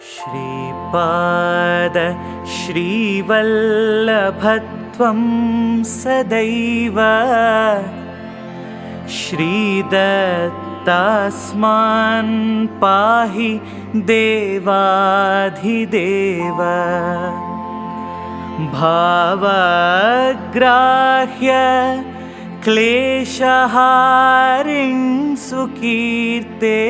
श्रीपाद श्रीवल्लभत्वं सदैव श्रीदत्तास्मान् पाहि देवाधिदेव भावग्राह्य क्लेशहारिं सुकीर्ते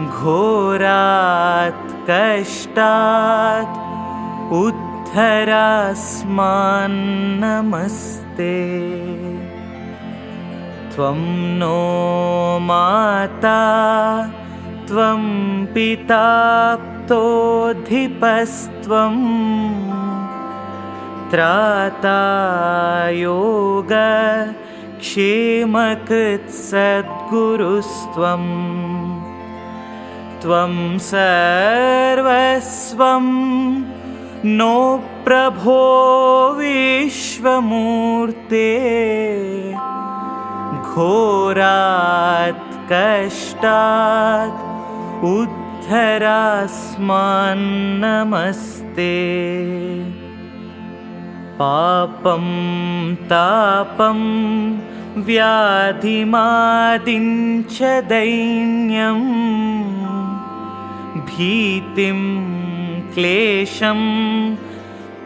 घोरात् कष्टात् उद्धरास्मान् नमस्ते। त्वं नो माता त्वं पिता प्तोऽधिपस्त्वं त्राता योग क्षेमकृत् सद्गुरुस्त्वं त्वं सर्वस्वं नो प्रभो विश्वमूर्ते घोरात् कष्टात् उद्धरास्मान् नमस्ते। पापं तापं व्याधिमादिं च दैन्यं भीतिं क्लेशं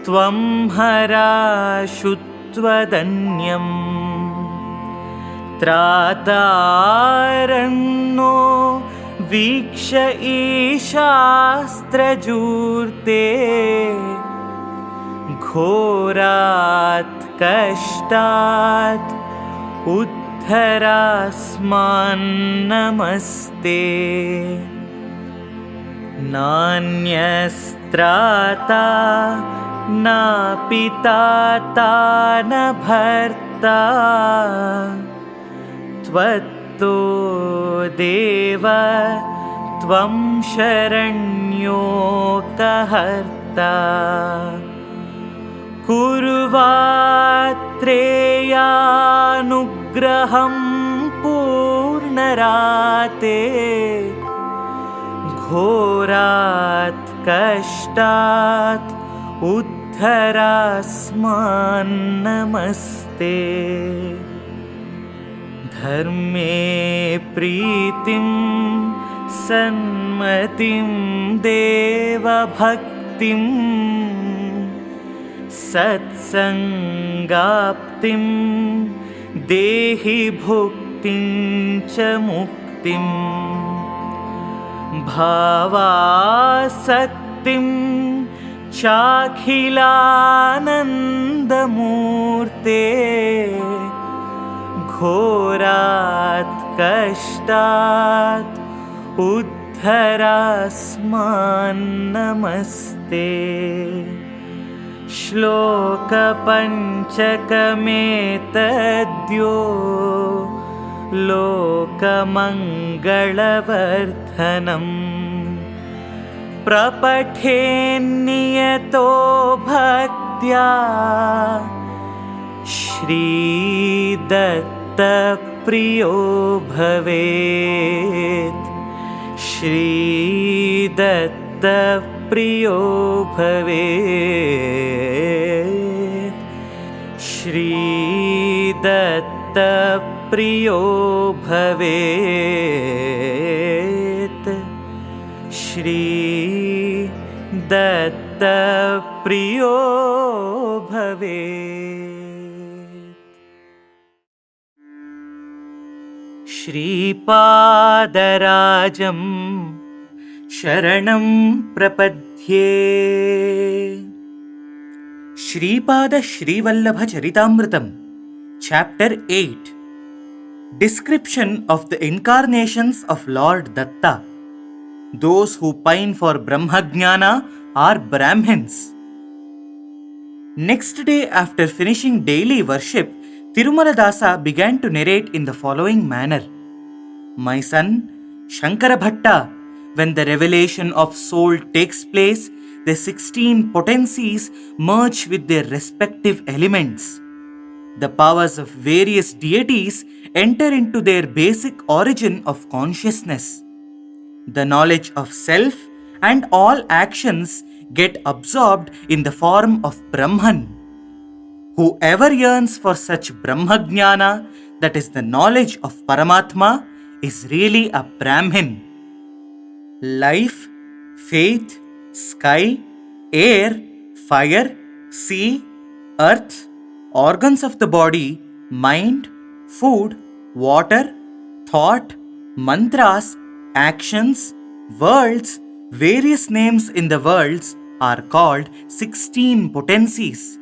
त्वं हराशुत्वदन्यम् त्रातारन्नो वीक्ष ईशास्त्रजूर्ते घोरात् कष्टात् उद्धरास्मान् नमस्ते। नान्यस्त्राता न पिता न भर्ता त्वत्तो देव त्वं शरण्योकहर्ता कुर्वात्रेयानुग्रहं पूर्णराते घोरात् कष्टात् उद्धरास्मान् नमस्ते। धर्मे प्रीतिं सन्मतिं देवभक्तिं सत्सङ्गाप्तिं देहि भुक्तिं च मुक्तिं भावासक्तिं चाखिलानन्दमूर्ते घोरात् कष्टात् उद्धरास्मान् नमस्ते। श्लोकपञ्चकमेतद्यो लोकमङ्गलवर्धनम् प्रपठेन्नियतो भक्त्या श्रीदत्तप्रियो भवेत् श्रीदत्तप्रियो भवेत् श्रीदत्तप्रियो भवेत् श्रीदत्तप्रियो भवेत्। श्रीपादराजं शरणं प्रपद्ये। Shripad Shrivallabh Charitamritam Chapter 8. Description of the incarnations of Lord Datta. Those who pine for Brahmajnana are Brahmins. Next day, after finishing daily worship, Tirumaladaasa began to narrate in the following manner. My son, Shankara Bhatta, when the revelation of soul takes place, the 16 potencies merge with their respective elements. The powers of various deities enter into their basic origin of consciousness. The knowledge of self and all actions get absorbed in the form of Brahman. Whoever yearns for such Brahmajnana, that is the knowledge of Paramatma, is really a Brahmin. Life, faith, sky, air, fire, sea, earth, organs of the body, mind, food, water, thought, mantras, actions, worlds, various names in the worlds are called 16 potencies.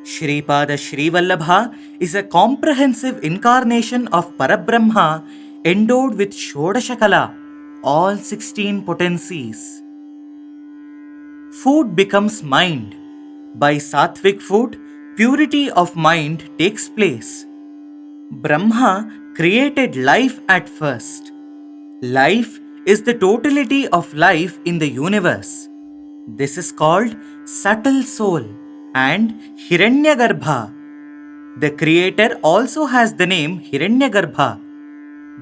Sripada Sreevallabha is a comprehensive incarnation of Parabrahma endowed with Shodashakala, all 16 potencies. Food becomes mind. By sattvic food, purity of mind takes place. Brahma created life at first. Life is the totality of life in the universe. This is called subtle soul and Hiranyagarbha. The creator also has the name Hiranyagarbha.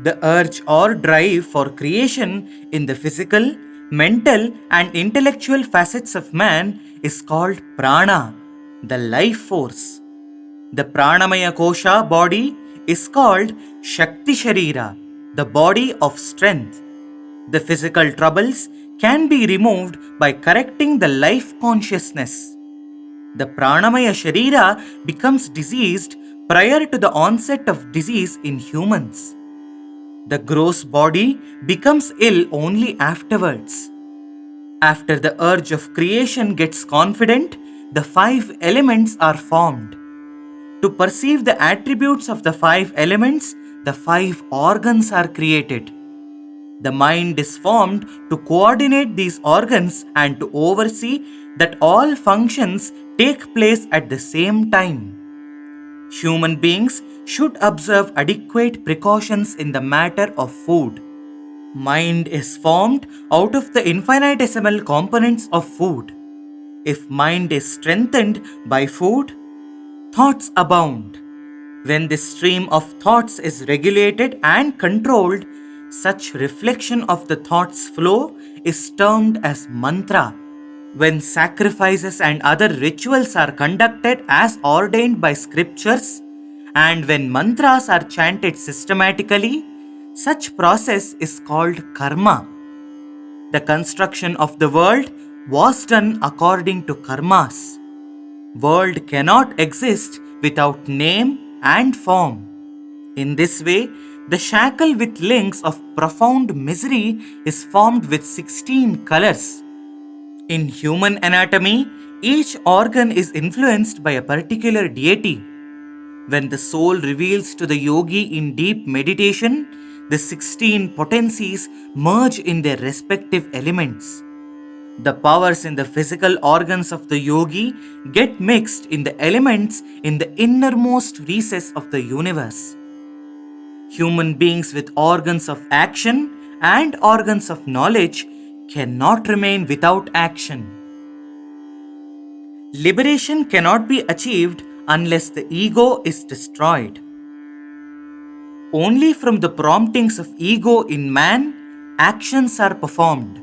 The urge or drive for creation in the physical, mental and intellectual facets of man is called prana, the life force. The pranamaya kosha body is called Shakti Sharira, the body of strength. The physical troubles can be removed by correcting the life consciousness. The pranamaya sharira becomes diseased prior to the onset of disease in humans. The gross body becomes ill only afterwards. After the urge of creation gets confident, the 5 elements are formed. To perceive the attributes of the 5 elements, the 5 organs are created. The mind is formed to coordinate these organs and to oversee that all functions take place at the same time. Human beings should observe adequate precautions in the matter of food. Mind is formed out of the infinitesimal components of food. If mind is strengthened by food, thoughts abound. When this stream of thoughts is regulated and controlled, such reflection of the thoughts flow is termed as mantra. When sacrifices and other rituals are conducted as ordained by scriptures, and when mantras are chanted systematically, such process is called karma. The construction of the world was done according to karmas. World cannot exist without name and form. In this way, the shackle with links of profound misery is formed with 16 colors. In human anatomy, each organ is influenced by a particular deity. When the soul reveals to the yogi in deep meditation, the 16 potencies merge in their respective elements. The powers in the physical organs of the yogi get mixed in the elements in the innermost recess of the universe. Human beings with organs of action and organs of knowledge cannot remain without action. Liberation cannot be achieved unless the ego is destroyed. Only from the promptings of ego in man, actions are performed.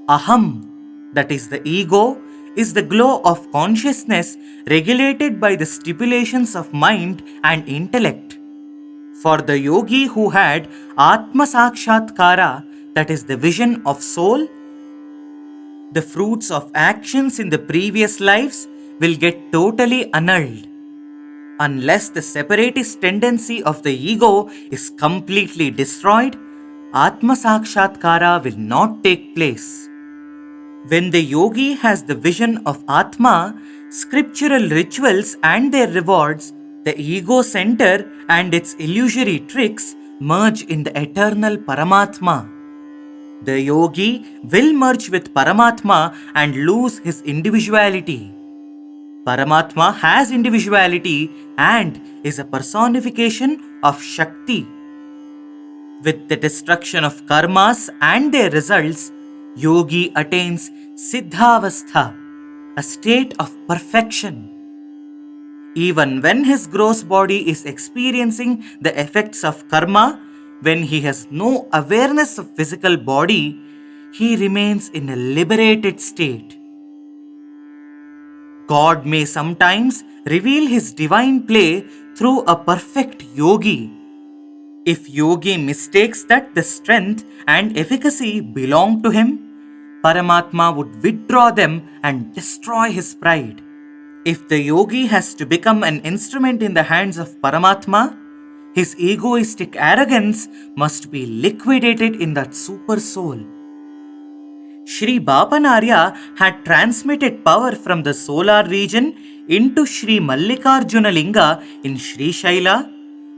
Aham, that is the ego, is the glow of consciousness regulated by the stipulations of mind and intellect. For the yogi who had Atma Sakshatkara, that is the vision of soul, the fruits of actions in the previous lives will get totally annulled. Unless the separatist tendency of the ego is completely destroyed, Atma Sakshatkara will not take place. When the yogi has the vision of Atma, scriptural rituals and their rewards, the ego center and its illusory tricks merge in the eternal Paramatma. The yogi will merge with Paramatma and lose his individuality. Paramatma has individuality and is a personification of Shakti. With the destruction of karmas and their results, yogi attains Siddhavastha, a state of perfection. Even when his gross body is experiencing the effects of karma, when he has no awareness of physical body, he remains in a liberated state. God may sometimes reveal his divine play through a perfect yogi. If yogi mistakes that the strength and efficacy belong to him, Paramatma would withdraw them and destroy his pride. If the yogi has to become an instrument in the hands of Paramatma, his egoistic arrogance must be liquidated in that super soul. Sri Bapanarya had transmitted power from the solar region into Sri Mallikarjuna Linga in Sri Shaila,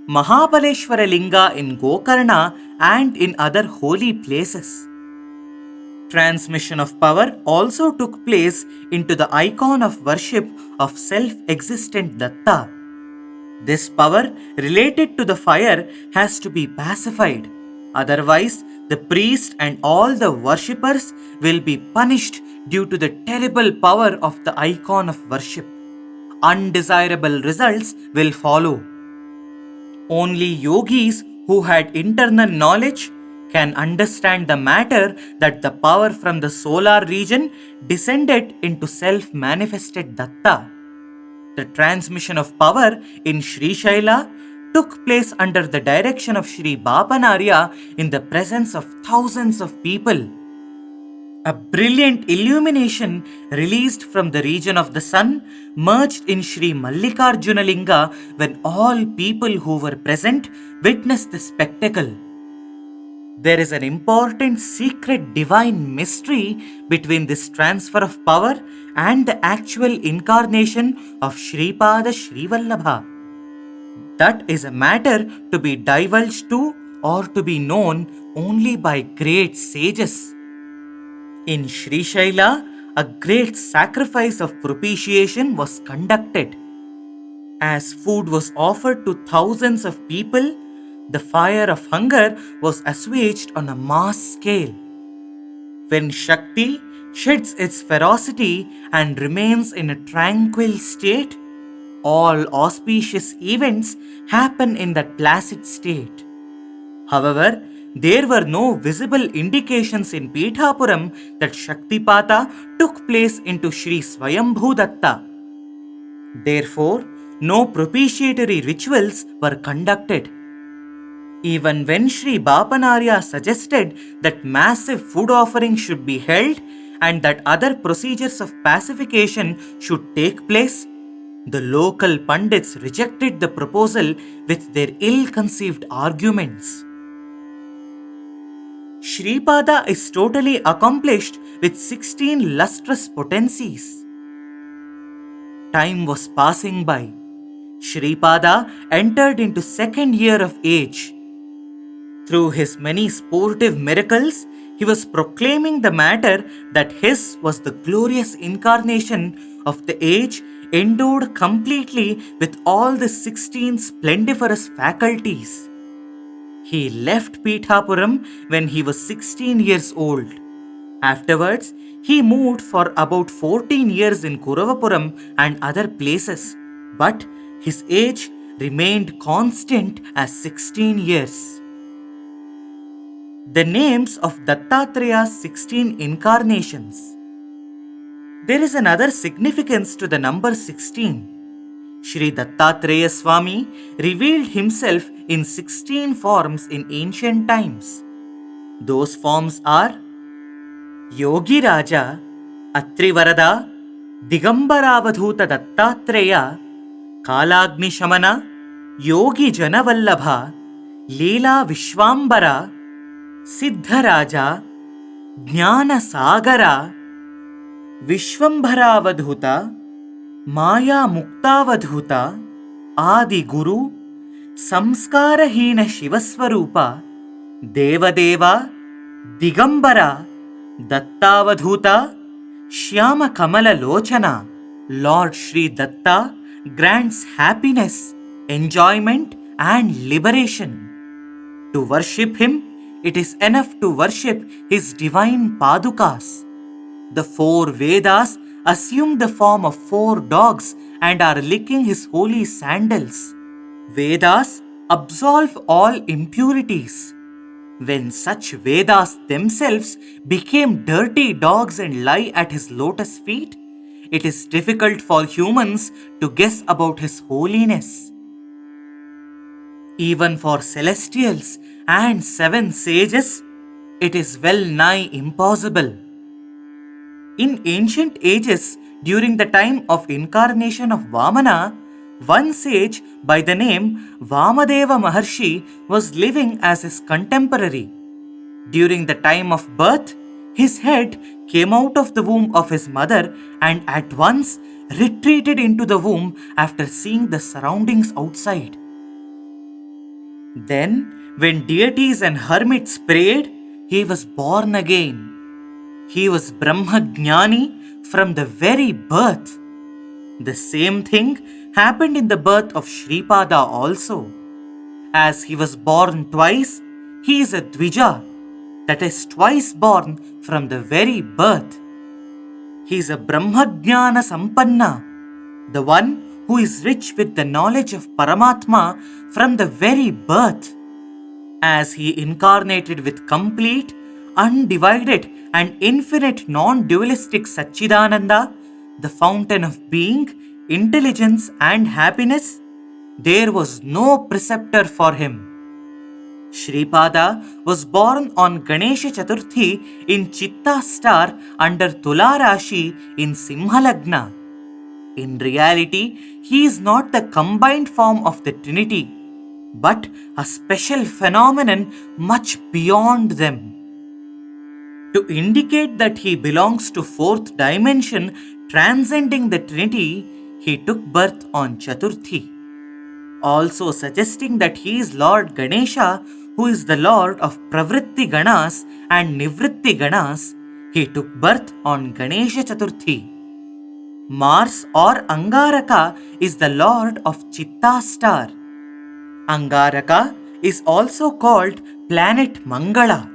Mahabaleshwara Linga in Gokarna, and in other holy places. Transmission of power also took place into the icon of worship of self-existent Datta. This power related to the fire has to be pacified. Otherwise, the priest and all the worshippers will be punished due to the terrible power of the icon of worship. Undesirable results will follow. Only yogis who had internal knowledge can understand the matter that the power from the solar region descended into self-manifested Datta. The transmission of power in Sri Shaila took place under the direction of Sri Bapanarya in the presence of thousands of people. A brilliant illumination released from the region of the sun merged in Sri Mallikarjuna Linga when all people who were present witnessed the spectacle. There is an important secret divine mystery between this transfer of power and the actual incarnation of SRIPADA Sreevallabha. That is a matter to be divulged to or to be known only by great sages. In Sri Shaila, a great sacrifice of propitiation was conducted. As food was offered to thousands of people, the fire of hunger was assuaged on a mass scale. When Shakti sheds its ferocity and remains in a tranquil state, all auspicious events happen in that placid state. However, there were no visible indications in Pithapuram that Shaktipata took place into Sri Swayambhu Datta. Therefore, no propitiatory rituals were conducted. Even when Sri Bapanarya suggested that massive food offerings should be held and that other procedures of pacification should take place, the local Pandits rejected the proposal with their ill-conceived arguments. Sripada is totally accomplished with 16 lustrous potencies. Time was passing by. Sripada entered into second year of age. Through his many sportive miracles, he was proclaiming the matter that his was the glorious incarnation of the age endowed completely with all the 16 splendiferous faculties. He left Pithapuram when he was 16 years old. Afterwards, he moved for about 14 years in Kuravapuram and other places, but his age remained constant as 16 years. The names of Dattatraya's 16 incarnations. There is another significance to the number 16. Sri Dattatreya Swami revealed himself in 16 forms in ancient times. Those forms are Yogi Raja, Atrivarada, Digambara Avadhoota Dattatreya, Kalagni Shamana, Yogi Janavallabha, Leela Vishwambara, Siddharaja, Jnana Sagara, Vishwambhara Avadhoota, Maya Muktavadhuta, Adi Guru, Samskarahina Shivaswarupa, Devadeva, Digambara, Dattavadhuta, Shyama Kamala Lochana. Lord Sri Datta grants happiness, enjoyment and liberation. To worship him, it is enough to worship his divine Padukas. The 4 Vedas assume the form of 4 dogs and are licking his holy sandals. Vedas absolve all impurities. When such Vedas themselves became dirty dogs and lie at his lotus feet, it is difficult for humans to guess about his holiness. Even for celestials and seven sages, it is well nigh impossible. In ancient ages, during the time of incarnation of Vamana, one sage by the name Vamadeva Maharshi was living as his contemporary. During the time of birth, his head came out of the womb of his mother and at once retreated into the womb after seeing the surroundings outside. Then, when deities and hermits prayed, he was born again. He was Brahmagnani from the very birth. The same thing happened in the birth of Sripada also. As he was born twice, he is a Dvija, that is twice born from the very birth. He is a Brahmagnana Sampanna, the one who is rich with the knowledge of Paramatma from the very birth. As he incarnated with complete, undivided and infinite non-dualistic Satchidananda, the fountain of being, intelligence and happiness, there was no preceptor for him. Sripada was born on Ganesha Chaturthi in Chitta star under Tula Rashi in Simhalagna. In reality, he is not the combined form of the Trinity, but a special phenomenon much beyond them. To indicate that he belongs to fourth dimension transcending the Trinity, he took birth on Chaturthi. Also suggesting that he is Lord Ganesha, who is the Lord of Pravritti Ganas and Nivritti Ganas, he took birth on Ganesha Chaturthi. Mars or Angaraka is the Lord of Chitta star. Angaraka is also called planet Mangala.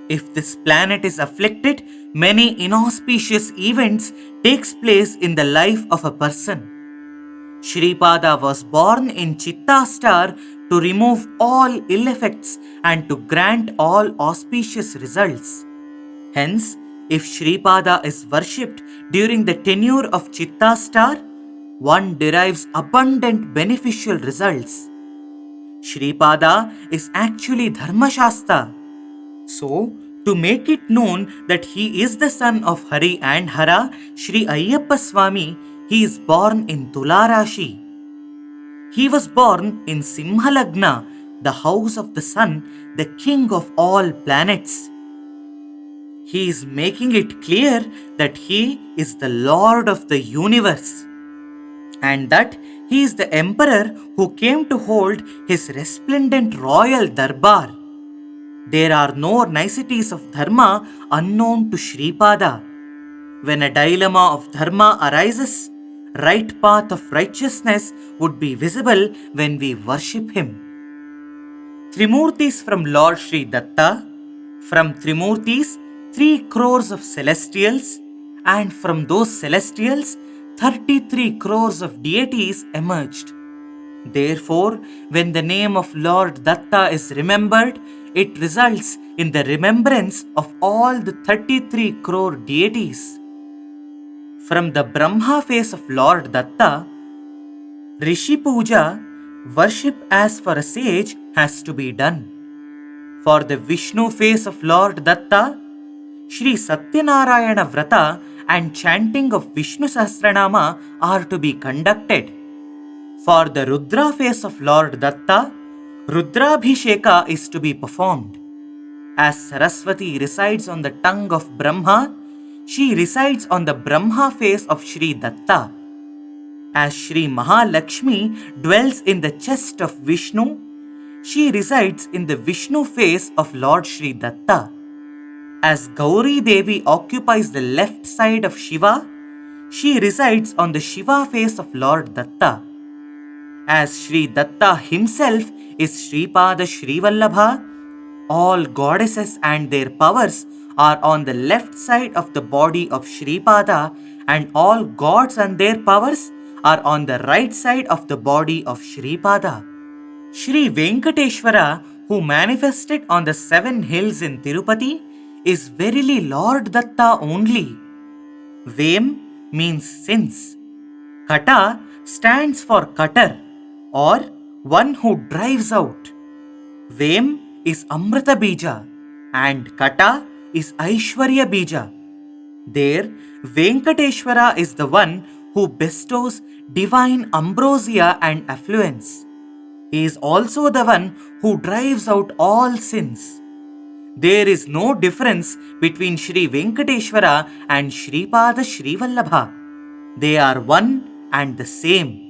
If this planet is afflicted, many inauspicious events takes place in the life of a person. Sripada was born in Chitta star to remove all ill effects and to grant all auspicious results. Hence, if Sripada is worshipped during the tenure of Chitta star, one derives abundant beneficial results. Sripada is actually Dharmashastra. So, to make it known that he is the son of Hari and Hara, Sri Ayyappa Swami, he is born in Tula Rashi. He was born in Simhalagna, the house of the sun, the king of all planets. He is making it clear that he is the Lord of the universe and that he is the emperor who came to hold his resplendent royal darbar. There are no niceties of dharma unknown to Sripada. When a dilemma of dharma arises, right path of righteousness would be visible when we worship him. Trimurtis from Lord Sri Datta, from Trimurtis 3 crores of celestials, and from those celestials 33 crores of deities emerged. Therefore, when the name of Lord Datta is remembered, it results in the remembrance of all the 33 crore deities. From the Brahma face of Lord Datta, Rishi Puja, worship as for a sage, has to be done. For the Vishnu face of Lord Datta, Sri Satyanarayana Vrata and chanting of Vishnu Sahasranama are to be conducted. For the Rudra face of Lord Datta, Rudrabhisheka is to be performed. As Saraswati resides on the tongue of Brahma, she resides on the Brahma face of Sri Datta. As Sri Mahalakshmi dwells in the chest of Vishnu, she resides in the Vishnu face of Lord Sri Datta. As Gauri Devi occupies the left side of Shiva, she resides on the Shiva face of Lord Datta. As Sri Datta himself is Sripada Sreevallabha, all goddesses and their powers are on the left side of the body of Sripada, and all gods and their powers are on the right side of the body of Sripada. Sri Venkateshwara, who manifested on the 7 hills in Tirupati is verily Lord Datta only. Vem means sins. Kata stands for cutter or one who drives out. Vem is Amrita Bija and Kata is Aishwarya Bija. There, Venkateshwara is the one who bestows divine ambrosia and affluence. He is also the one who drives out all sins. There is no difference between Sri Venkateshwara and Sripada Sreevallabha. They are one and the same.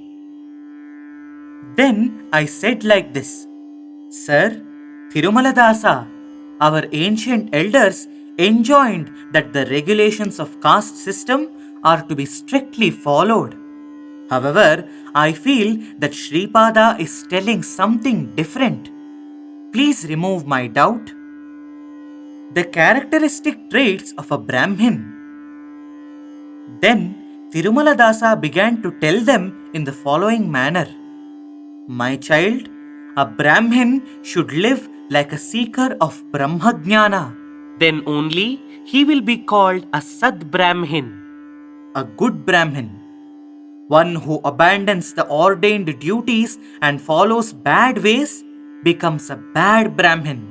Then I said like this, Sir, Tirumaladaasa, our ancient elders enjoined that the regulations of caste system are to be strictly followed. However, I feel that Sripada is telling something different. Please remove my doubt. The characteristic traits of a Brahmin. Then Tirumaladaasa began to tell them in the following manner. My child, a Brahmin should live like a seeker of Brahmajnana. Then only he will be called a Sad Brahmin, a good Brahmin. One who abandons the ordained duties and follows bad ways becomes a bad Brahmin.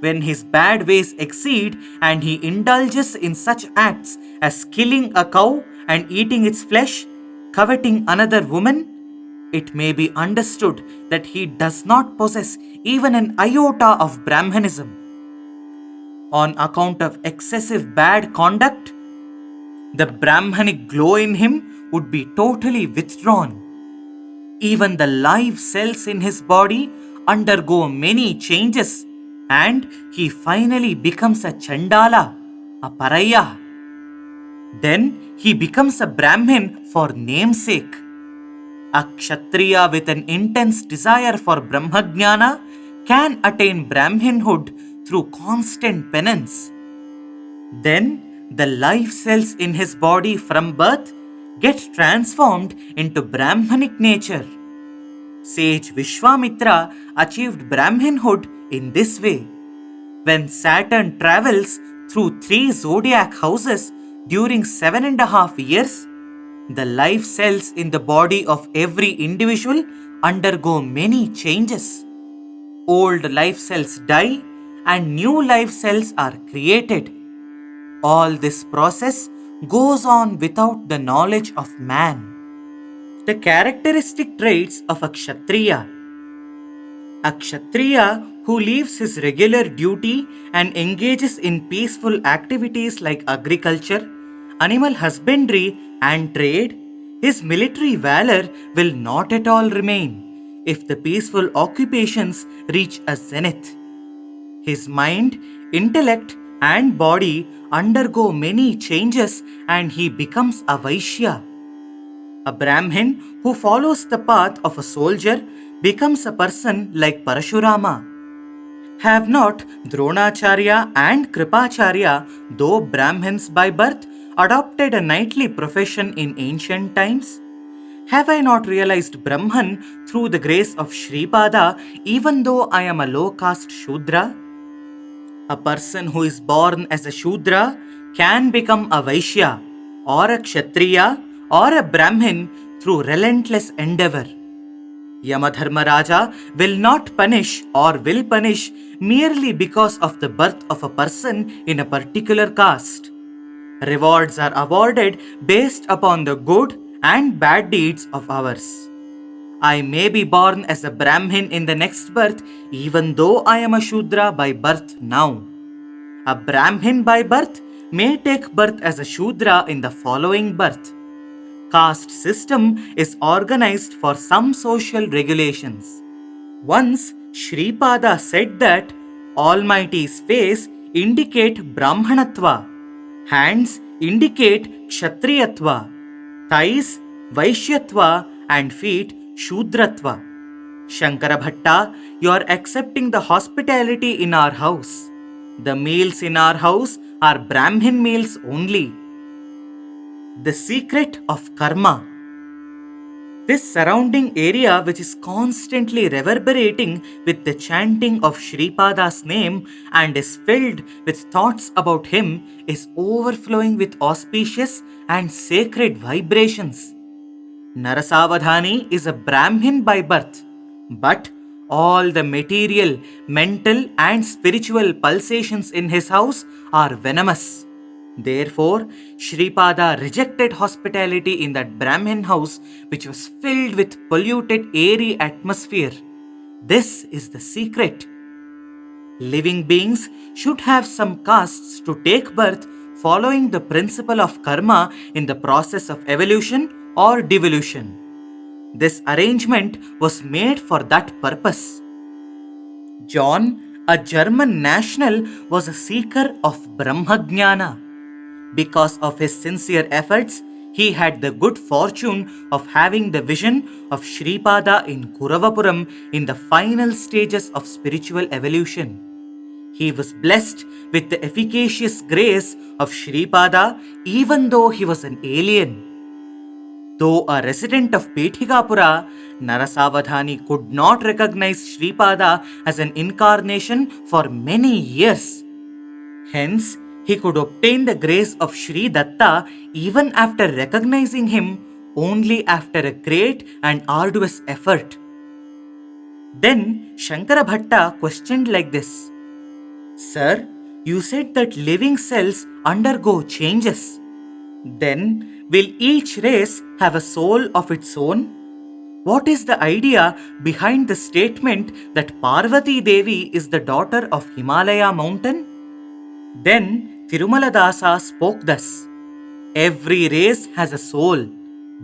When his bad ways exceed and he indulges in such acts as killing a cow and eating its flesh, coveting another woman, it may be understood that he does not possess even an iota of Brahmanism. On account of excessive bad conduct, the Brahmanic glow in him would be totally withdrawn. Even the live cells in his body undergo many changes and he finally becomes a Chandala, a Paraya. Then he becomes a Brahmin for namesake. A Kshatriya with an intense desire for Brahmajnana can attain Brahminhood through constant penance. Then the life cells in his body from birth get transformed into Brahmanic nature. Sage Vishwamitra achieved Brahminhood in this way. When Saturn travels through 3 zodiac houses during 7.5 years, the life cells in the body of every individual undergo many changes. Old life cells die and new life cells are created. All this process goes on without the knowledge of man. The characteristic traits of a Kshatriya. A Kshatriya who leaves his regular duty and engages in peaceful activities like agriculture, animal husbandry and trade, his military valor will not at all remain if the peaceful occupations reach a zenith. His mind, intellect and body undergo many changes and he becomes a Vaishya. A Brahmin who follows the path of a soldier becomes a person like Parashurama. Have not Dronacharya and Kripacharya, though Brahmins by birth, adopted a knightly profession in ancient times? Have I not realized Brahman through the grace of Sripada even though I am a low caste Shudra? A person who is born as a Shudra can become a Vaishya or a Kshatriya or a Brahmin through relentless endeavor. Yamadharmaraja will not punish or will punish merely because of the birth of a person in a particular caste. Rewards are awarded based upon the good and bad deeds of ours. I may be born as a Brahmin in the next birth even though I am a Shudra by birth now. A Brahmin by birth may take birth as a Shudra in the following birth. Caste system is organized for some social regulations. Once Sripada said that Almighty's face indicate Brahmanatva, hands indicate Kshatriyatva, thighs Vaishyatva and feet Shudratva. Shankara Bhatta, you are accepting the hospitality in our house. The meals in our house are Brahmin meals only. The secret of karma. This surrounding area, which is constantly reverberating with the chanting of Shripada's name and is filled with thoughts about him, is overflowing with auspicious and sacred vibrations. Narasavadhani is a Brahmin by birth, but all the material, mental, and spiritual pulsations in his house are venomous. Therefore, Sripada rejected hospitality in that Brahmin house, which was filled with polluted, airy atmosphere. This is the secret. Living beings should have some castes to take birth following the principle of karma in the process of evolution or devolution. This arrangement was made for that purpose. John, a German national, was a seeker of Brahmajnana. Because of his sincere efforts, he had the good fortune of having the vision of Sripada in Kuravapuram in the final stages of spiritual evolution. He was blessed with the efficacious grace of Sripada even though he was an alien. Though a resident of Pethigapura, Narasavadhani could not recognize Sripada as an incarnation for many years. Hence, he could obtain the grace of Sri Datta even after recognizing him only after a great and arduous effort. Then Shankara Bhatta questioned like this: Sir, you said that living cells undergo changes. Then, will each race have a soul of its own? What is the idea behind the statement that Parvati Devi is the daughter of Himalaya mountain? Then Tirumaladaasa spoke thus: Every race has a soul.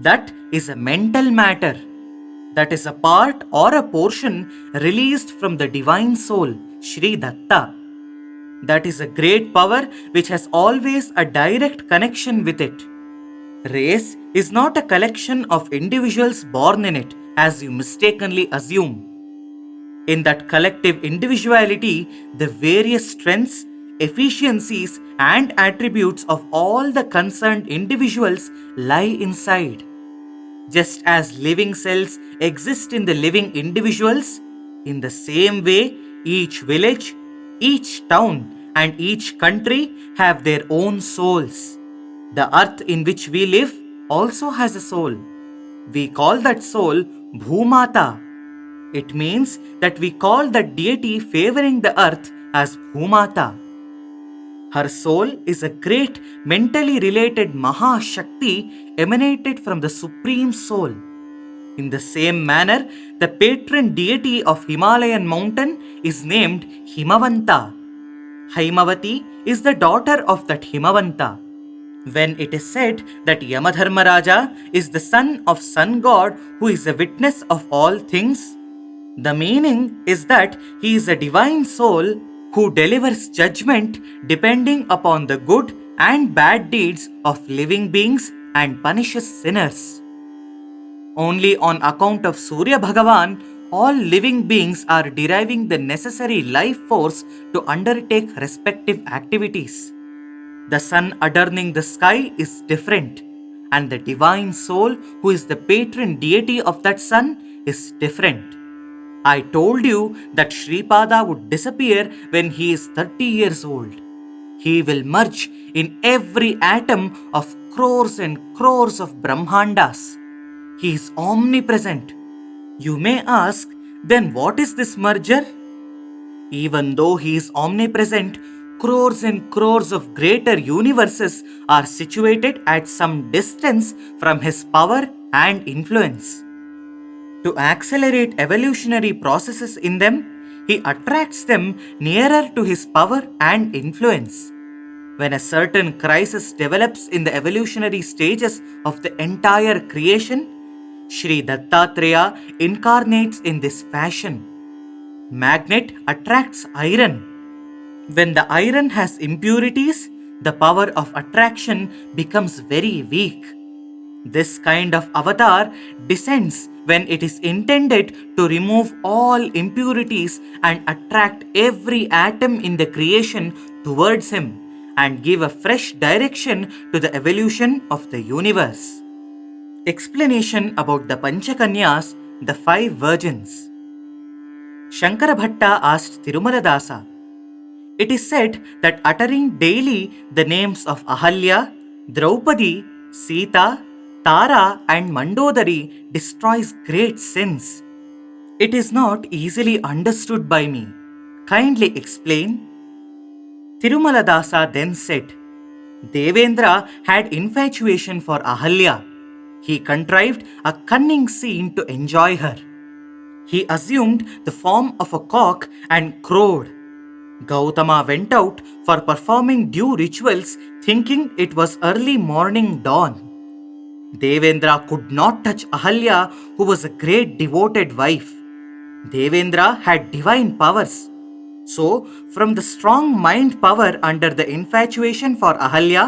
That is a mental matter. That is a part or a portion released from the divine soul, Sri Datta. That is a great power which has always a direct connection with it. Race is not a collection of individuals born in it, as you mistakenly assume. In that collective individuality, the various strengths, efficiencies, and attributes of all the concerned individuals lie inside. Just as living cells exist in the living individuals, in the same way, each village, each town, and each country have their own souls. The earth in which we live also has a soul. We call that soul Bhumata. It means that we call that deity favoring the earth as Bhumata. Her soul is a great mentally related Maha Shakti emanated from the Supreme Soul. In the same manner, the patron deity of Himalayan mountain is named Himavanta. Haimavati is the daughter of that Himavanta. When it is said that Yamadharmaraja is the son of sun god who is a witness of all things, the meaning is that he is a divine soul who delivers judgment depending upon the good and bad deeds of living beings and punishes sinners. Only on account of Surya Bhagavan, all living beings are deriving the necessary life force to undertake respective activities. The sun adorning the sky is different, and the divine soul, who is the patron deity of that sun, is different. I told you that Sripada would disappear when he is 30 years old. He will merge in every atom of crores and crores of Brahmandas. He is omnipresent. You may ask, then what is this merger? Even though he is omnipresent, crores and crores of greater universes are situated at some distance from his power and influence. To accelerate evolutionary processes in them, he attracts them nearer to his power and influence. When a certain crisis develops in the evolutionary stages of the entire creation, Sri Dattatreya incarnates in this fashion. Magnet attracts iron. When the iron has impurities, the power of attraction becomes very weak. This kind of avatar descends when it is intended to remove all impurities and attract every atom in the creation towards him and give a fresh direction to the evolution of the universe. Explanation about the Pancha Kanyas, the 5 virgins. Shankara Bhatta asked Tirumaladaasa, "It is said that uttering daily the names of Ahalya, Draupadi, Sita, Tara and Mandodari destroys great sins. It is not easily understood by me. Kindly explain." Tirumaladasa then said, Devendra had infatuation for Ahalya. He contrived a cunning scene to enjoy her. He assumed the form of a cock and crowed. Gautama went out for performing due rituals thinking it was early morning dawn. Devendra could not touch Ahalya, who was a great devoted wife. Devendra had divine powers. So, from the strong mind power under the infatuation for Ahalya,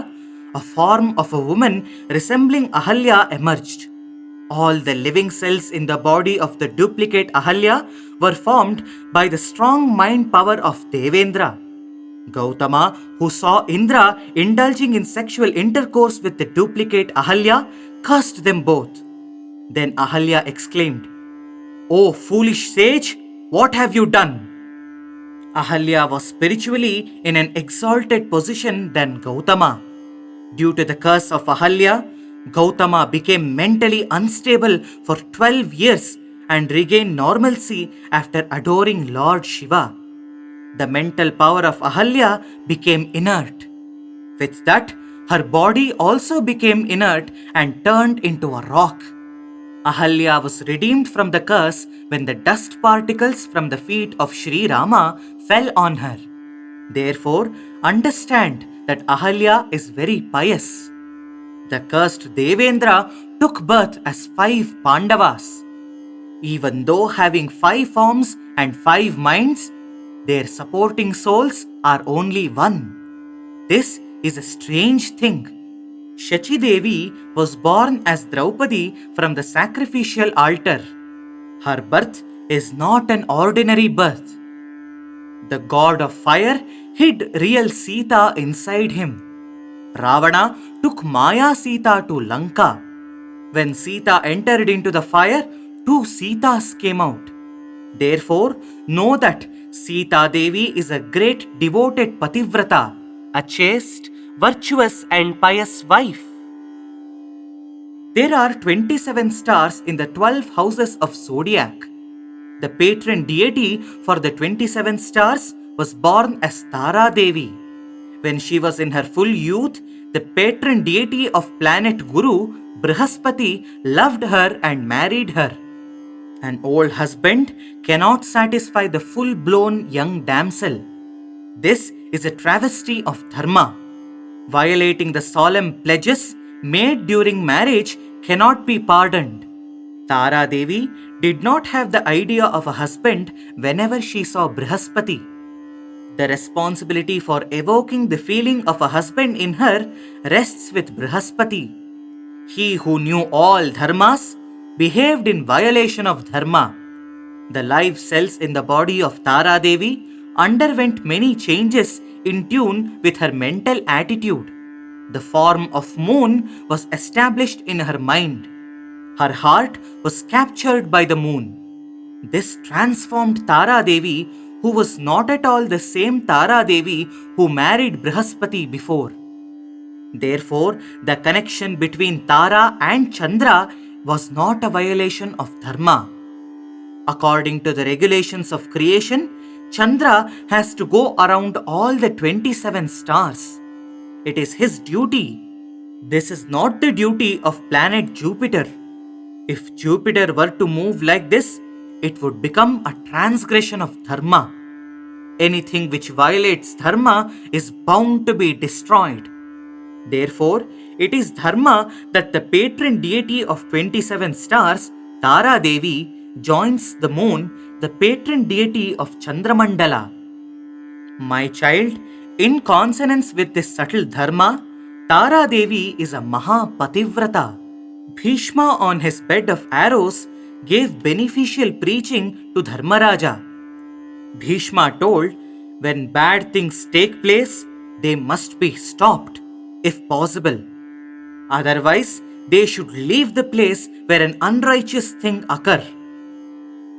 a form of a woman resembling Ahalya emerged. All the living cells in the body of the duplicate Ahalya were formed by the strong mind power of Devendra. Gautama, who saw Indra indulging in sexual intercourse with the duplicate Ahalya, cursed them both. Then Ahalya exclaimed, "O foolish sage, what have you done?" Ahalya was spiritually in an exalted position than Gautama. Due to the curse of Ahalya, Gautama became mentally unstable for 12 years and regained normalcy after adoring Lord Shiva. The mental power of Ahalya became inert. With that, her body also became inert and turned into a rock. Ahalya was redeemed from the curse when the dust particles from the feet of Sri Rama fell on her. Therefore, understand that Ahalya is very pious. The cursed Devendra took birth as 5 Pandavas. Even though having 5 forms and 5 minds, their supporting souls are only one. This is a strange thing. Shachi Devi was born as Draupadi from the sacrificial altar. Her birth is not an ordinary birth. The god of fire hid real Sita inside him. Ravana took Maya Sita to Lanka. When Sita entered into the fire, 2 Sitas came out. Therefore, know that Sita Devi is a great devoted Pativrata, a chaste, virtuous and pious wife. There are 27 stars in the 12 houses of zodiac. The patron deity for the 27 stars was born as Tara Devi. When she was in her full youth, the patron deity of planet Guru, Brihaspati, loved her and married her. An old husband cannot satisfy the full-blown young damsel. This is a travesty of dharma. Violating the solemn pledges made during marriage cannot be pardoned. Tara Devi did not have the idea of a husband whenever she saw Brihaspati. The responsibility for evoking the feeling of a husband in her rests with Brihaspati. He who knew all dharmas behaved in violation of dharma. The live cells in the body of Tara Devi underwent many changes in tune with her mental attitude. The form of moon was established in her mind. Her heart was captured by the moon. This transformed Tara Devi, who was not at all the same Tara Devi who married Brihaspati before. Therefore, the connection between Tara and Chandra was not a violation of dharma. According to the regulations of creation, Chandra has to go around all the 27 stars. It is his duty. This is not the duty of planet Jupiter. If Jupiter were to move like this, it would become a transgression of dharma. Anything which violates dharma is bound to be destroyed. Therefore, it is dharma that the patron deity of 27 stars, Tara Devi, joins the moon, the patron deity of Chandramandala. My child, in consonance with this subtle dharma, Tara Devi is a Mahapativrata. Bhishma on his bed of arrows gave beneficial preaching to Dharmaraja. Bhishma told, when bad things take place, they must be stopped, if possible. Otherwise, they should leave the place where an unrighteous thing occur.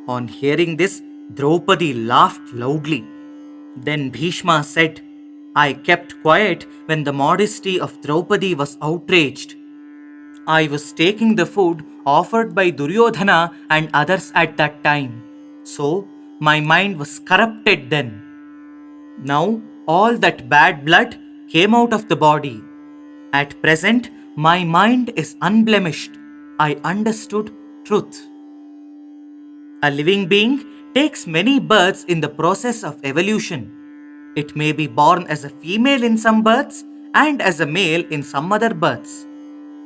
On hearing this, Draupadi laughed loudly. Then Bhishma said, I kept quiet when the modesty of Draupadi was outraged. I was taking the food offered by Duryodhana and others at that time. So, my mind was corrupted then. Now, all that bad blood came out of the body. At present, my mind is unblemished. I understood truth. A living being takes many births in the process of evolution. It may be born as a female in some births and as a male in some other births.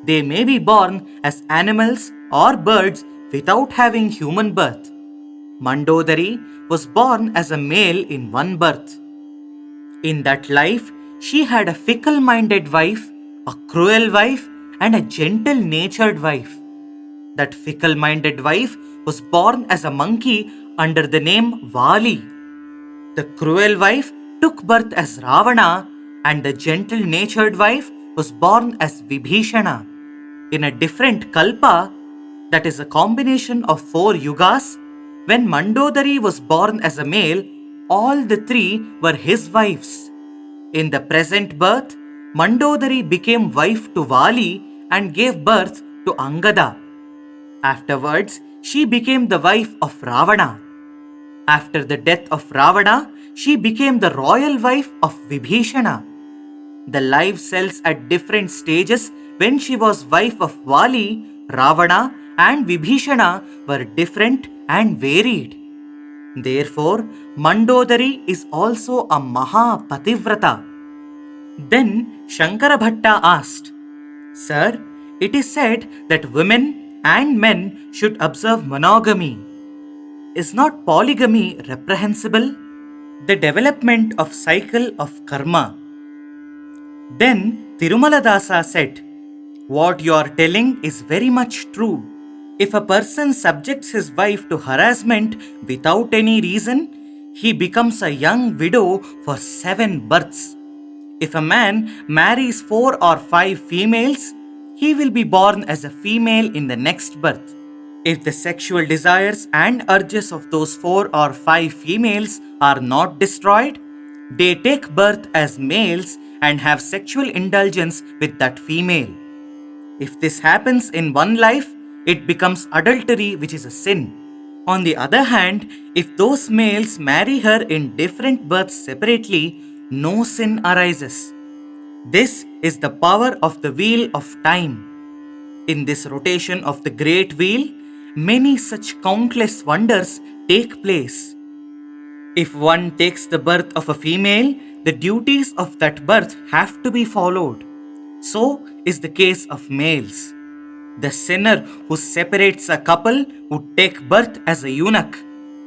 They may be born as animals or birds without having human birth. Mandodari was born as a male in one birth. In that life, she had a fickle-minded wife, a cruel wife, and a gentle-natured wife. That fickle-minded wife was born as a monkey under the name Vali. The cruel wife took birth as Ravana, and the gentle-natured wife was born as Vibhishana. In a different kalpa, that is a combination of 4 yugas, when Mandodari was born as a male, all the 3 were his wives. In the present birth, Mandodari became wife to Vali and gave birth to Angada. Afterwards, she became the wife of Ravana. After the death of Ravana, she became the royal wife of Vibhishana. The life cells at different stages when she was wife of Vali, Ravana and Vibhishana were different and varied. Therefore, Mandodari is also a Maha Pativrata. Then Shankara Bhatta asked, Sir, it is said that women and men should observe monogamy. Is not polygamy reprehensible? The development of cycle of karma. Then Tirumaladaasa said, What you are telling is very much true. If a person subjects his wife to harassment without any reason, he becomes a young widow for 7 births. If a man marries 4 or 5 females, he will be born as a female in the next birth. If the sexual desires and urges of those 4 or 5 females are not destroyed, they take birth as males and have sexual indulgence with that female. If this happens in one life, it becomes adultery, which is a sin. On the other hand, if those males marry her in different births separately, no sin arises. This is the power of the wheel of time. In this rotation of the great wheel, many such countless wonders take place. If one takes the birth of a female, the duties of that birth have to be followed. So is the case of males. The sinner who separates a couple would take birth as a eunuch.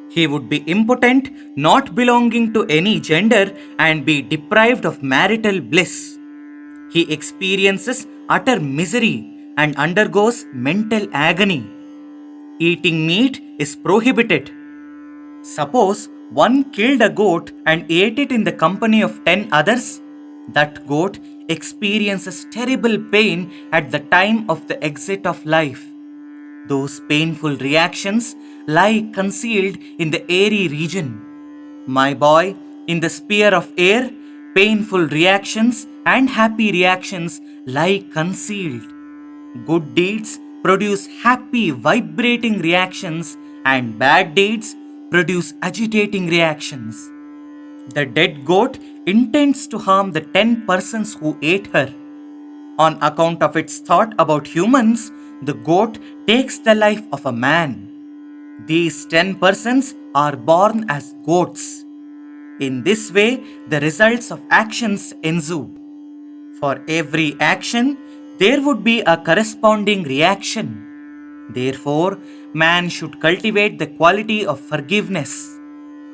He would be impotent, not belonging to any gender, and be deprived of marital bliss. He experiences utter misery and undergoes mental agony. Eating meat is prohibited. Suppose one killed a goat and ate it in the company of 10 others. That goat experiences terrible pain at the time of the exit of life. Those painful reactions lie concealed in the airy region. My boy, in the sphere of air, painful reactions and happy reactions lie concealed. Good deeds produce happy, vibrating reactions, and bad deeds produce agitating reactions. The dead goat intends to harm the 10 persons who ate her. On account of its thought about humans, the goat takes the life of a man. These 10 persons are born as goats. In this way, the results of actions ensue. For every action, there would be a corresponding reaction. Therefore, man should cultivate the quality of forgiveness.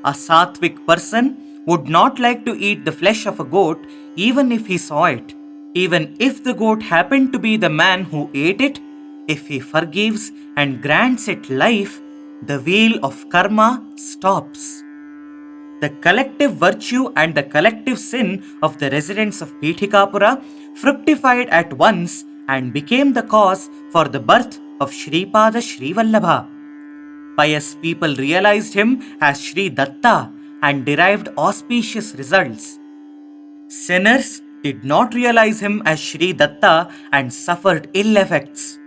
A sattvic person would not like to eat the flesh of a goat even if he saw it. Even if the goat happened to be the man who ate it, if he forgives and grants it life, the wheel of karma stops. The collective virtue and the collective sin of the residents of Pithikapura fructified at once and became the cause for the birth of Sripada Sreevallabha. Pious people realized him as Sri Datta and derived auspicious results. Sinners did not realize him as Sri Datta and suffered ill effects.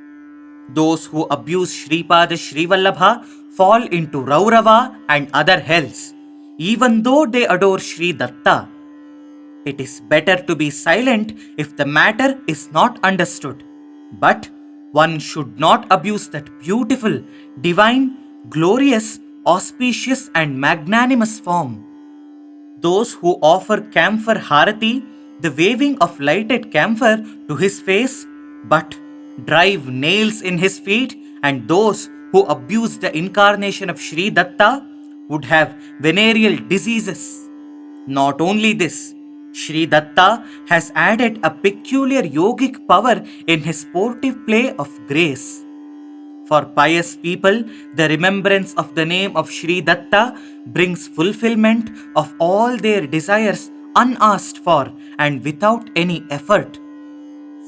Those who abuse Sripada Sreevallabha fall into Raurava and other hells, even though they adore Sri Datta. It is better to be silent if the matter is not understood. But one should not abuse that beautiful, divine, glorious, auspicious and magnanimous form. Those who offer camphor harati, the waving of lighted camphor, to his face, but drive nails in his feet, and those who abuse the incarnation of Sri Datta would have venereal diseases. Not only this, Sri Datta has added a peculiar yogic power in his sportive play of grace. For pious people, the remembrance of the name of Sri Datta brings fulfillment of all their desires unasked for and without any effort.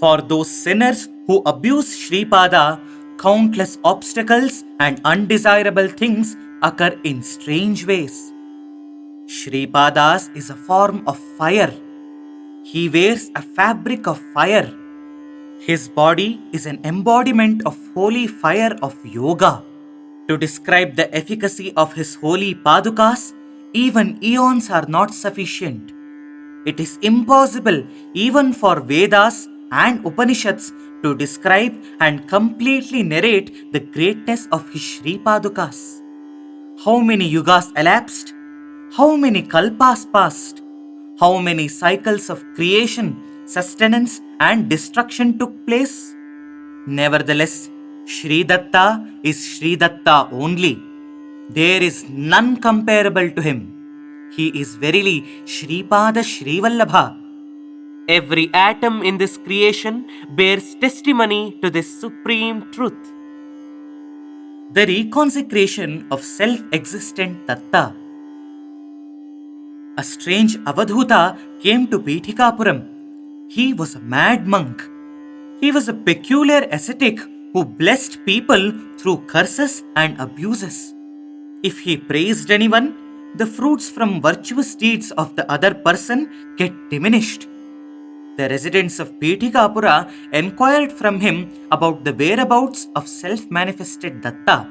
For those sinners who abuse Sripada, countless obstacles and undesirable things occur in strange ways. Sripadas is a form of fire. He wears a fabric of fire. His body is an embodiment of holy fire of yoga. To describe the efficacy of his holy padukas, even eons are not sufficient. It is impossible even for Vedas and Upanishads to describe and completely narrate the greatness of his Sri Padukas. How many yugas elapsed? How many kalpas passed? How many cycles of creation, sustenance and destruction took place? Nevertheless, Sri Datta is Sri Datta only. There is none comparable to him. He is verily Sripada Sreevallabha. Every atom in this creation bears testimony to this supreme truth. The reconsecration of self-existent Datta. A strange Avadhuta came to Pitikapuram. He was a mad monk. He was a peculiar ascetic who blessed people through curses and abuses. If he praised anyone, the fruits from virtuous deeds of the other person get diminished. The residents of Pitikapura enquired from him about the whereabouts of self-manifested Datta.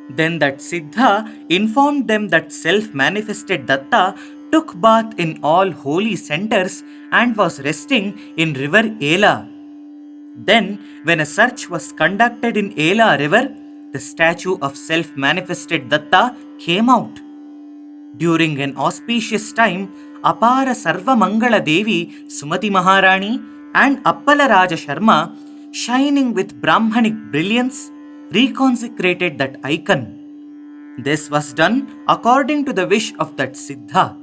Then that Siddha informed them that self-manifested Datta took bath in all holy centers and was resting in river Ela. Then, when a search was conducted in Ela river, the statue of self-manifested Datta came out. During an auspicious time, Apara Sarva Mangala Devi Sumati Maharani and Appala Raja Sharma, shining with Brahmanic brilliance, reconsecrated that icon. This was done according to the wish of that Siddha.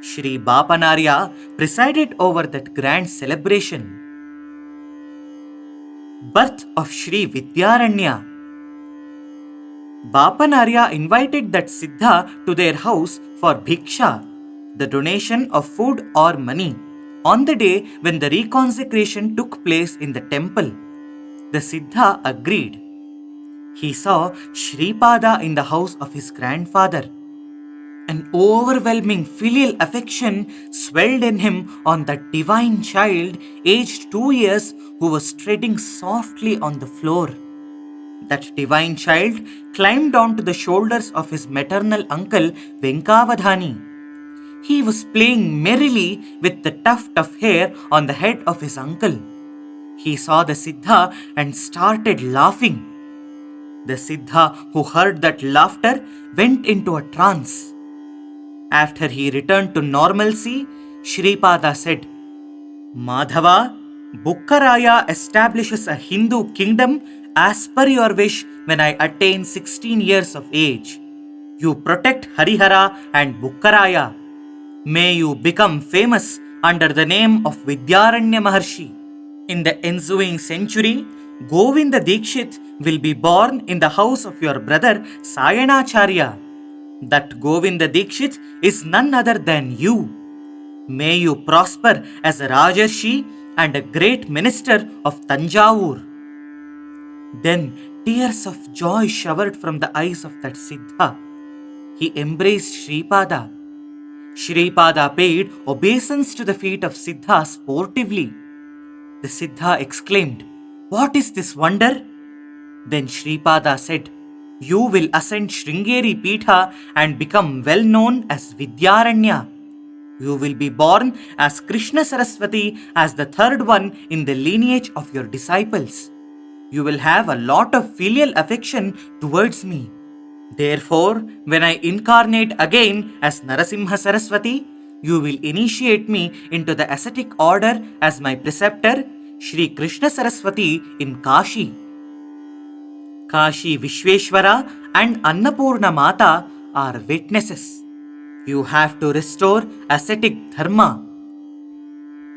Shri Bapanarya presided over that grand celebration. Birth of Shri Vidyaranya. Bapanarya invited that Siddha to their house for bhiksha, the donation of food or money, on the day when the reconsecration took place in the temple. The Siddha agreed. He saw Sripada in the house of his grandfather. An overwhelming filial affection swelled in him on that divine child aged 2 years who was treading softly on the floor. That divine child climbed onto the shoulders of his maternal uncle Venkavadhani. He was playing merrily with the tuft of hair on the head of his uncle. He saw the Siddha and started laughing. The Siddha, who heard that laughter, went into a trance. After he returned to normalcy, Sripada said, "Madhava, Bukkaraya establishes a Hindu kingdom as per your wish when I attain 16 years of age. You protect Harihara and Bukkaraya. May you become famous under the name of Vidyaranya Maharshi. In the ensuing century, Govinda Dikshit will be born in the house of your brother Sayanacharya. That Govinda Dikshit is none other than you. May you prosper as a Rajarshi and a great minister of Tanjavur. Then tears of joy showered from the eyes of that Siddha. He embraced Sripada. Sripada paid obeisance to the feet of Siddha sportively. The Siddha exclaimed, "What is this wonder?" Then Sripada said, "You will ascend Sringeri Pitha and become well known as Vidyaranya. You will be born as Krishna Saraswati as the third one in the lineage of your disciples. You will have a lot of filial affection towards me. Therefore, when I incarnate again as Narasimha Saraswati, you will initiate me into the ascetic order as my preceptor, Sri Krishna Saraswati in Kashi. Kashi Vishveshwara and Annapurna Mata are witnesses. You have to restore ascetic dharma."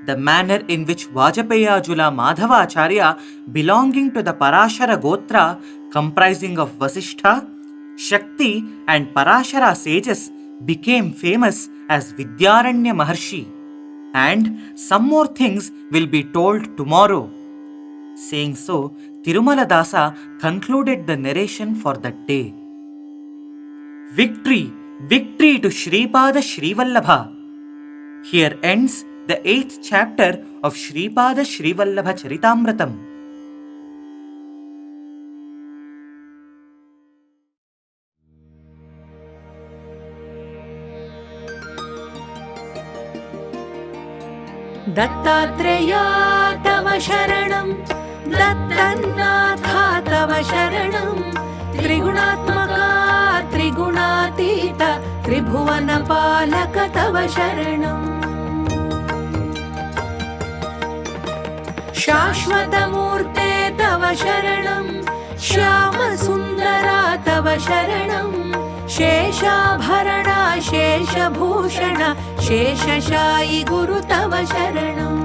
The manner in which Vajapayajula Madhavacharya, belonging to the Parashara Gotra, comprising of Vasishtha, Shakti and Parashara sages, became famous as Vidyaranya Maharshi. And some more things will be told tomorrow. Saying so, Tirumaladaasa concluded the narration for that day. Victory, victory to Sripada Sreevallabha. Here ends the 8th chapter of Sripada Sreevallabha Charitaamritham. Dattatreya तव शरणं, दत्तन्नाथा तव शरणं, त्रिगुणात्मका त्रिगुणातीत त्रिभुवनपालक तव शरणम्। शाश्वतमूर्ते तव शरणं, श्यामसुन्दरा तव शरणं, शेषाभरणा शेषभूषण शेषशायि गुरु तव शरणम्।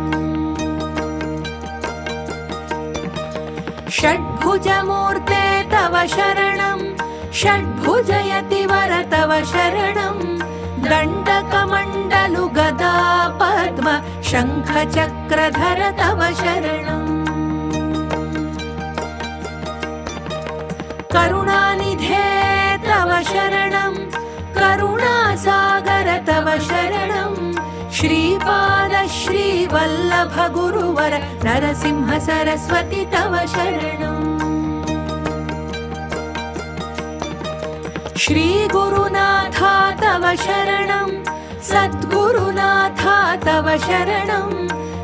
षड्भुजमूर्ते तव शरणं, षड्भुजयतिवर तव शरणं, दण्डकमण्डलु गदा पद्म शङ्खचक्रधर तव शरणम्। करुणानिधे तव शरणं, करुणासागर तव शरणं, श्रीपाद श्रीवल्लभ गुरुवर नरसिंह सरस्वती तव शरणम्। श्रीगुरुनाथा तव शरणं, सद्गुरुनाथा तव शरणं,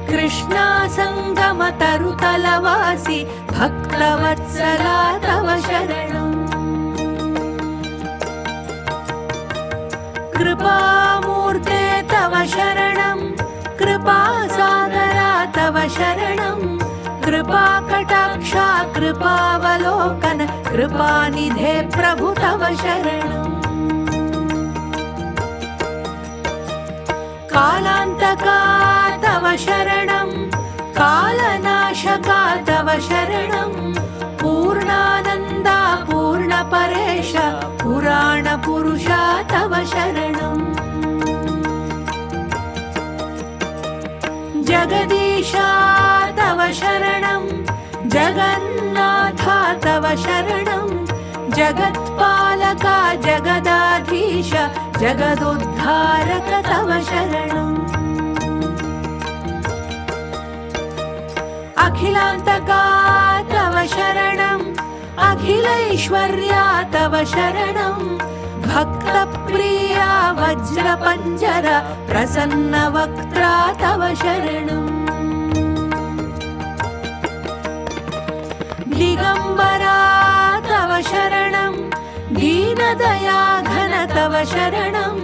कृष्णासङ्गमतरुतलवासि भक्तवत्सला तव शरणम्। कृपामूर्ते तव शरणं, कृपासागरा तव शरणं, कृपाकटाक्षा कृपावलोकन कृपानिधे प्रभु तव शरणम्। कालान्तका तव शरणं, कालनाशका तव शरणं, पूर्णानन्दा पूर्णपरेश पुराणपुरुषा तव शरणम्। जगदीशा तव शरणं, जगन्नाथा तव शरणं, जगत्पालका जगदाधीश जगदुद्धारक तव शरणम्। अखिलान्तका तव शरणं, अखिलैश्वर्या तव शरणं, भक्तप्रिया वज्रपञ्जर प्रसन्नवक्त्रा तव शरणम्। दिगम्बरा तव शरणं, दीनदयाघन तव शरणं,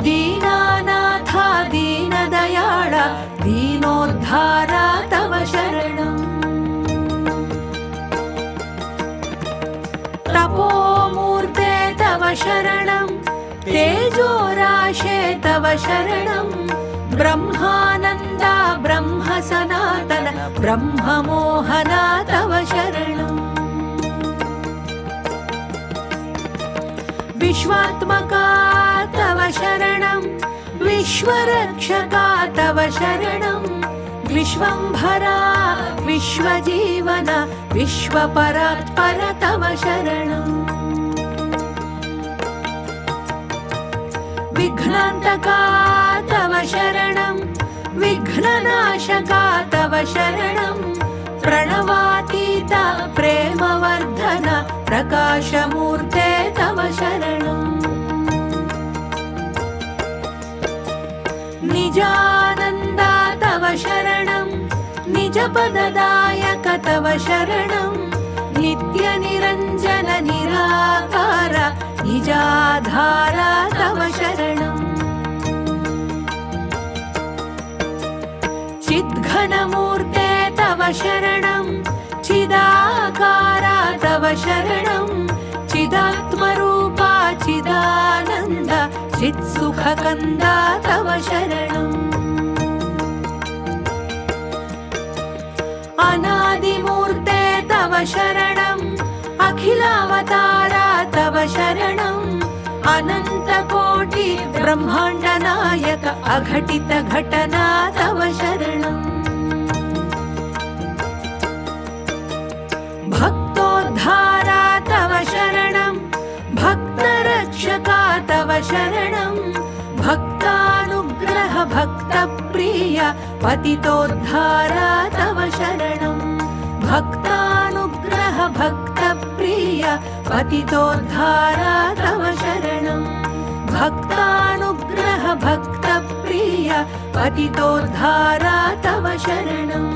दीनानाथा दीनदयाळ दीनोद्धारा तव शरणम्। तपोमूर्ते तव शरणं, तेजोराशे तव शरणं, ब्रह्मानन्दा ब्रह्मसनातन ब्रह्ममोहना तव शरणम्। विश्वात्मका तव शरणं, विश्वरक्षका तव शरणं, विश्वम्भरा विश्वजीवन विश्वपरात्पर तव शरणम् विघ्नान्तका तव शरणं विघ्ननाशका तव शरणं प्रणवातीत प्रेमवर्धन प्रकाशमूर्ते तव शरणम् निजानन्दा तव शरणं निजपददायक तव शरणं नित्यनिरञ्जन निराकार निजाधारा तव शरणम् चिद्घनमूर्ते तव शरणं चिदाकारा तव शरणं चिदात्मरूपा चिदानन्द चित्सुखकन्दा तव शरणम् अनादिमूर्ते तव शरणम् अखिलावतारा तव शरणम् अनन्तकोटि ब्रह्माण्डनायक अघटित घटना तव शरणम् भक्तोद्धारा तव शरणम् भक्तरक्षका तव शरणम् भक्तानुग्रह भक्तप्रिय पतितोद्धारा तव शरणम् भक्तानुग्रह भक्तप्रिय पतितोद्धारा तव शरणम् भक्तानुग्रह भक्तप्रिय पतितोद्धारा तव शरणम्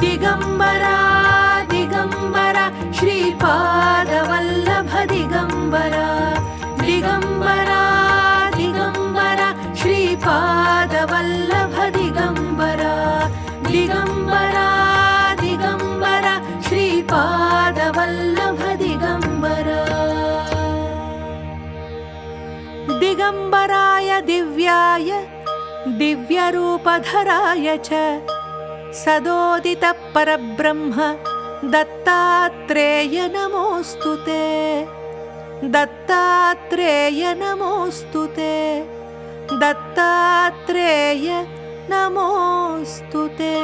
दिगम्बरा दिगम्बरा श्रीपादवल्लभ दिगम्बरा दिगम्बरा दिगम्बरा श्रीपादवल्लभ दिगम्बरा दिगम्बरा दिगम्बरा श्रीपादवल्लभ दिगम्बरा दिगम्बराय दिव्याय दिव्यरूपधराय च सदोदित परब्रह्म दत्तात्रेय नमोऽस्तु ते दत्तात्रेय नमोऽस्तु ते दत्तात्रेय नमोऽस्तु ते।